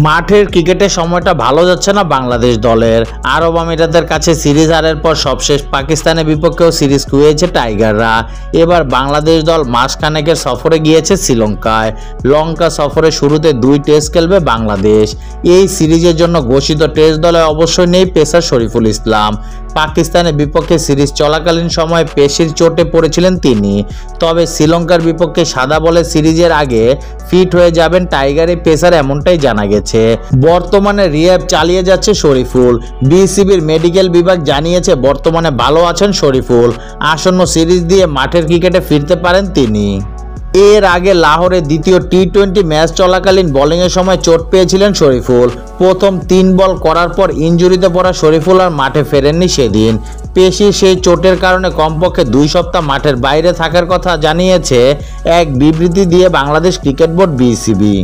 মাঠের ক্রিকেটের সময়টা ভালো যাচ্ছে না বাংলাদেশ দলের। আরব আমিরাতের কাছে সিরিজ হারের পর সবশেষ পাকিস্তানের বিপক্ষেও সিরিজ খুইয়েছে টাইগাররা। এবার বাংলাদেশ দল মাসখানেকের সফরে গিয়েছে শ্রীলঙ্কায়। লঙ্কা সফরে শুরুতে 2 টেস্ট খেলবে বাংলাদেশ। এই সিরিজের জন্য ঘোষিত টেস্ট দলে অবশ্যই নেই পেসার শরীফুল ইসলাম। পাকিস্তানের বিপক্ষে সিরিজ চলাকালীন সময়ে পেশির চোটে পড়েছিলেন তিনি। তবে শ্রীলঙ্কার বিপক্ষে সাদা বলে সিরিজের আগে ফিট হয়ে যাবেন টাইগারের পেসার, এমনটাই জানা গেছে। বর্তমানে রিহ্যাব চালিয়ে যাচ্ছে শরীফুল। বিসিবির মেডিকেল বিভাগ জানিয়েছে বর্তমানে ভালো আছেন শরীফুল। আসন্ন সিরিজ দিয়ে মাঠের ক্রিকেটে ফিরতে পারেন তিনি। এর আগে লাহোরে দ্বিতীয় টি-20 ম্যাচ চলাকালীন বোলিংয়ের সময় চোট পেয়েছিলেন শরীফুল। প্রথম 3 বল করার পর ইনজুরিতে পড়া শরীফুল আর মাঠে ফেরেননি সেদিন। পেশির সেই চোটের কারণে কমপক্ষে 2 সপ্তাহ মাঠের বাইরে থাকার কথা জানিয়েছে এক বিবৃতি দিয়ে বাংলাদেশ ক্রিকেট বোর্ড বিসিবি।